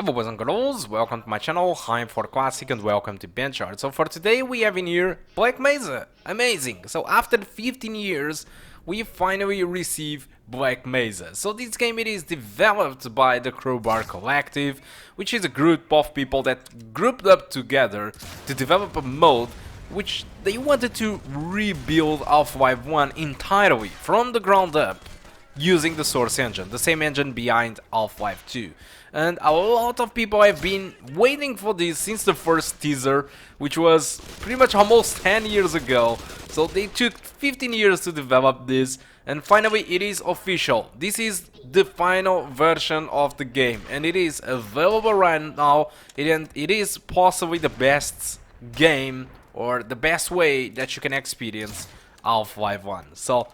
Hello boys and girls, welcome to my channel, I'm for Classic and welcome to BenchART. So for today we have in here Black Mesa, amazing! So after 15 years we finally receive Black Mesa. So this game it is developed by the Crowbar Collective, which is a group of people that grouped up together to develop a mode which they wanted to rebuild Half-Life 1 entirely from the ground up, using the Source engine, the same engine behind Half-Life 2. And a lot of people have been waiting for this since the first teaser, which was pretty much almost 10 years ago. So they took 15 years to develop this, and finally it is official. This is the final version of the game, and it is available right now, and it is possibly the best game, or the best way that you can experience Half-Life 1. So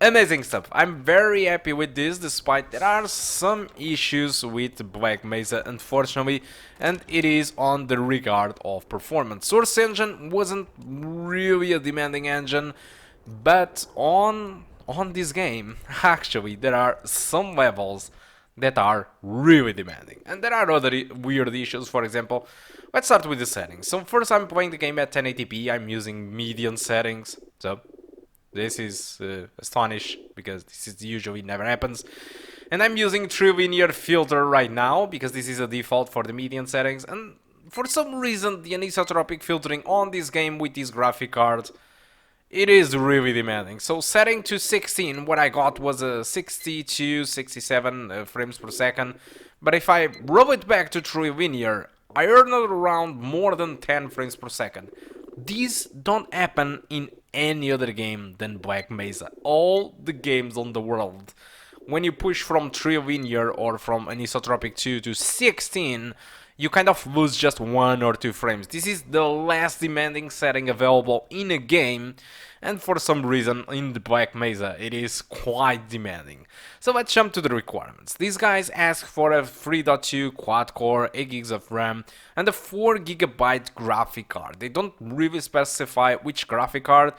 amazing stuff. I'm very happy with this, despite there are some issues with Black Mesa, unfortunately, and it is on the regard of performance. Source engine wasn't really a demanding engine, but on this game, actually, there are some levels that are really demanding, and there are other weird issues. For example, let's start with the settings. So first, I'm playing the game at 1080p. I'm using median settings, so this is astonishing because this is usually never happens. And I'm using true linear filter right now because this is a default for the median settings. And for some reason, the anisotropic filtering on this game with this graphic card, it is really demanding. So setting to 16, what I got was a 62, 67 frames per second. But if I roll it back to true linear, I earn around more than 10 frames per second. These don't happen in any other game than Black Mesa. All the games on the world, when you push from true linear or from anisotropic 2 to 16, you kind of lose just 1 or 2 frames. This is the last demanding setting available in a game, and for some reason in the Black Mesa it is quite demanding. So let's jump to the requirements. These guys ask for a 3.2 quad-core, 8 gigs of RAM, and a 4 GB graphic card. They don't really specify which graphic card,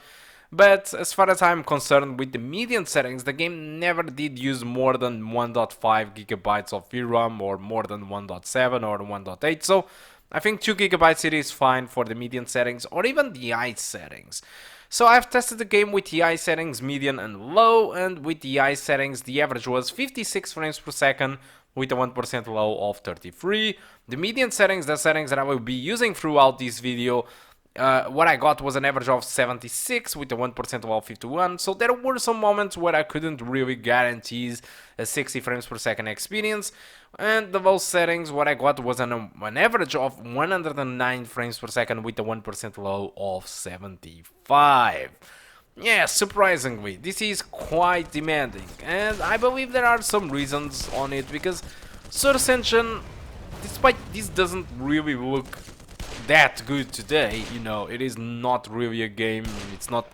but as far as I'm concerned with the median settings, the game never did use more than 1.5 GB of VRAM or more than 1.7 or 1.8, so I think 2 GB it is fine for the median settings or even the high settings. So I've tested the game with the high settings, median and low, and with the high settings the average was 56 frames per second with a 1% low of 33. The median settings, the settings that I will be using throughout this video, what I got was an average of 76 with a 1% low of 51, so there were some moments where I couldn't really guarantee a 60 frames per second experience, and the low settings, what I got was an average of 109 frames per second with a 1% low of 75. Yeah, surprisingly, this is quite demanding, and I believe there are some reasons on it, because Source Engine, despite this doesn't really look that good today, you know, it is not really a game, it's not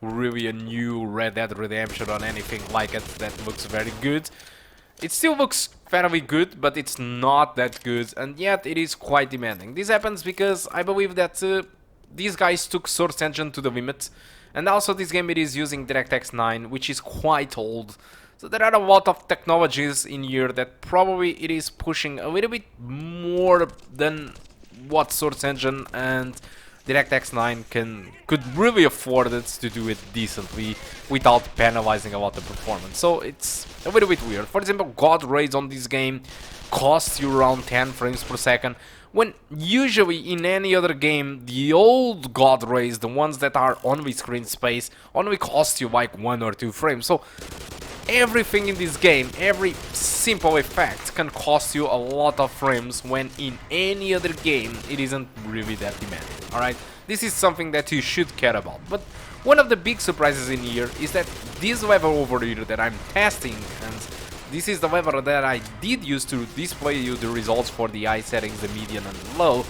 really a new Red Dead Redemption or anything like it that looks very good. It still looks fairly good, but it's not that good, and yet it is quite demanding. This happens because I believe that these guys took Source Engine to the limit, and also this game it is using DirectX 9, which is quite old. So there are a lot of technologies in here that probably it is pushing a little bit more than what Source Engine and DirectX 9 could really afford it to do it decently without penalizing a lot of performance. So it's a little bit weird. For example, God Rays on this game costs you around 10 frames per second, when usually in any other game the old God Rays, the ones that are only screen space, only cost you like 1 or 2 frames. So everything in this game, every simple effect can cost you a lot of frames, when in any other game it isn't really that demanding, alright? This is something that you should care about. But one of the big surprises in here is that this level over here that I'm testing, and this is the level that I did use to display you the results for the high settings, the median and low.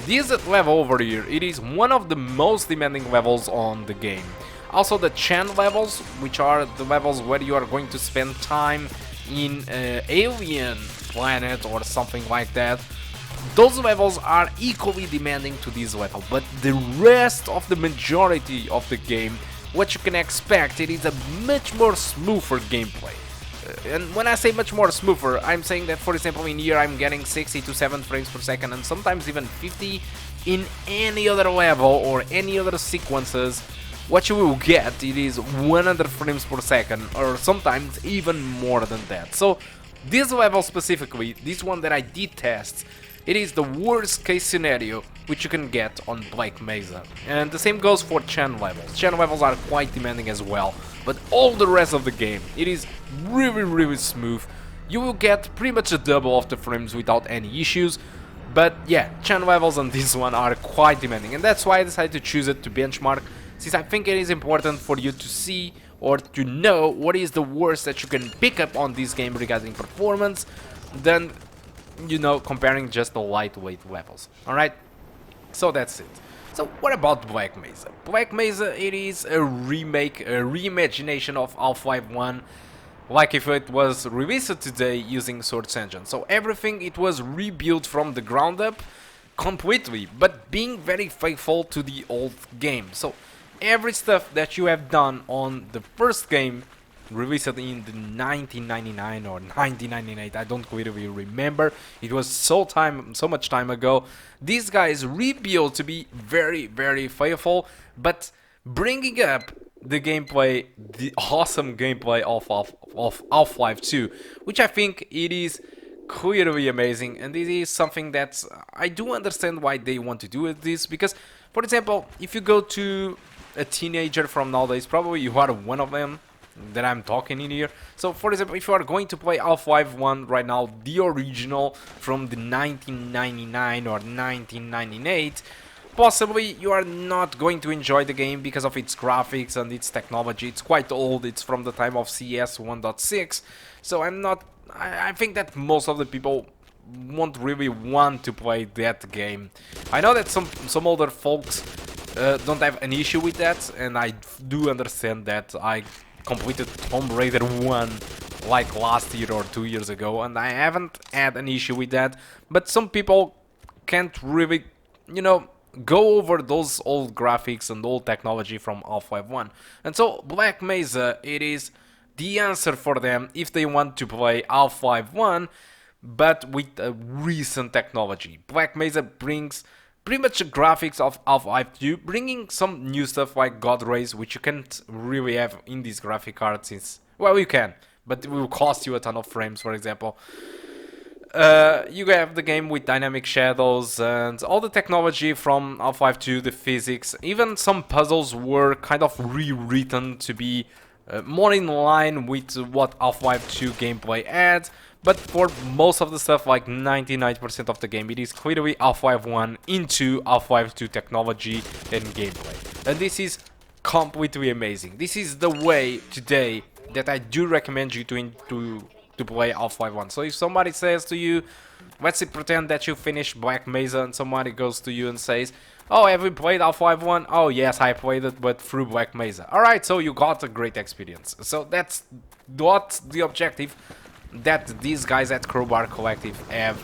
This level over here, it is one of the most demanding levels on the game. Also the Chen levels, which are the levels where you are going to spend time in an alien planet or something like that, those levels are equally demanding to this level. But the rest of the majority of the game, what you can expect, it is a much more smoother gameplay. And when I say much more smoother, I'm saying that, for example, in here I'm getting 60 to 7 frames per second and sometimes even 50 in any other level or any other sequences. What you will get, it is 100 frames per second or sometimes even more than that. So this level specifically, this one that I did test, it is the worst case scenario which you can get on Black Mesa. And the same goes for Chen levels. Chen levels are quite demanding as well, but all the rest of the game, it is really smooth. You will get pretty much a double of the frames without any issues. But yeah, Chen levels on this one are quite demanding, and that's why I decided to choose it to benchmark, since I think it is important for you to see or to know what is the worst that you can pick up on this game regarding performance, than, you know, comparing just the lightweight levels. Alright, so that's it. So what about Black Mesa? Black Mesa, it is a remake, a reimagination of Half-Life 1, like if it was released today using Source Engine. So everything, it was rebuilt from the ground up completely, but being very faithful to the old game. So every stuff that you have done on the first game, released in the 1999 or 1998, I don't really remember, it was so much time ago, these guys rebuilt to be very faithful, but bringing up the gameplay, the awesome gameplay of Half-Life 2, which I think it is clearly amazing. And this is something that I do understand why they want to do this, because, for example, if you go to a teenager from nowadays, probably you are one of them that I'm talking in here. So, for example, if you are going to play Half-Life 1 right now, the original from the 1999 or 1998, possibly you are not going to enjoy the game because of its graphics and its technology. It's quite old, it's from the time of CS 1.6, so I think that most of the people won't really want to play that game. I know that some older folks don't have an issue with that, and I do understand that. I completed Tomb Raider 1 like last year or 2 years ago, and I haven't had an issue with that, but some people can't really, you know, go over those old graphics and old technology from Half-Life 1. And so Black Mesa, it is the answer for them if they want to play Half-Life 1, but with a recent technology. Black Mesa brings pretty much the graphics of Half-Life 2, bringing some new stuff like God Rays, which you can't really have in these graphic cards, since, well, you can, but it will cost you a ton of frames, for example. You have the game with dynamic shadows and all the technology from Half-Life 2, the physics. Even some puzzles were kind of rewritten to be more in line with what Half-Life 2 gameplay had. But for most of the stuff, like 99% of the game, it is clearly Half-Life 1 into Half-Life 2 technology and gameplay. And this is completely amazing. This is the way today that I do recommend you to play Half-Life 1. So if somebody says to you, let's say pretend that you finish Black Mesa, and somebody goes to you and says, oh, have you played Half-Life 1? Oh yes, I played it, but through Black Mesa. Alright, so you got a great experience. So that's what the objective that these guys at Crowbar Collective have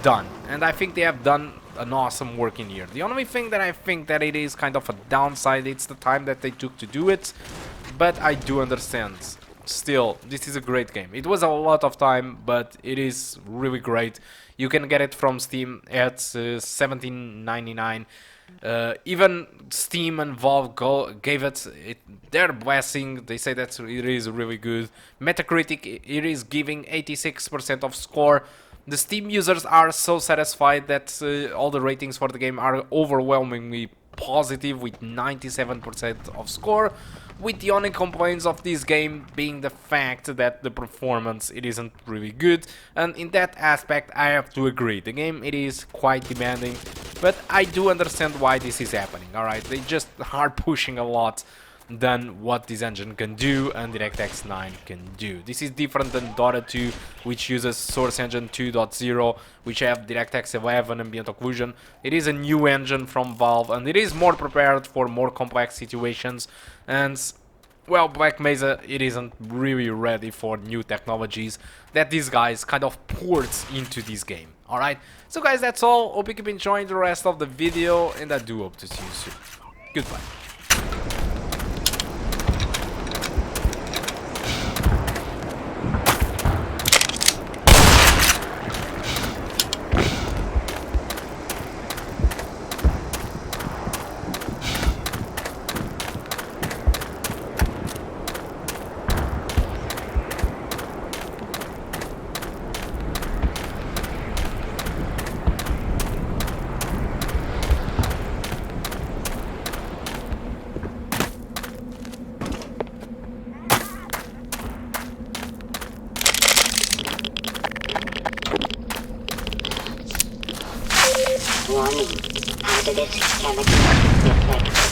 done. And I think they have done an awesome work in here. The only thing that I think that it is kind of a downside, it's the time that they took to do it, but I do understand. Still, this is a great game. It was a lot of time, but it is really great. You can get it from Steam at $17.99. Even Steam and Valve gave it their blessing. They say that it is really good. Metacritic, it is giving 86% of score. The Steam users are so satisfied that all the ratings for the game are overwhelmingly positive with 97% of score, with the only complaints of this game being the fact that the performance, it isn't really good. And in that aspect I have to agree, the game, it is quite demanding, but I do understand why this is happening. Alright, they just are pushing a lot than what this engine can do and DirectX 9 can do. This is different than Dota 2, which uses Source Engine 2.0, which have DirectX 11 ambient occlusion. It is a new engine from Valve, and it is more prepared for more complex situations. And, well, Black Mesa, it isn't really ready for new technologies that these guys kind of poured into this game. Alright, so guys, that's all. Hope you keep enjoying the rest of the video, and I do hope to see you soon. Goodbye. Warning. Hazardous chemicals detected.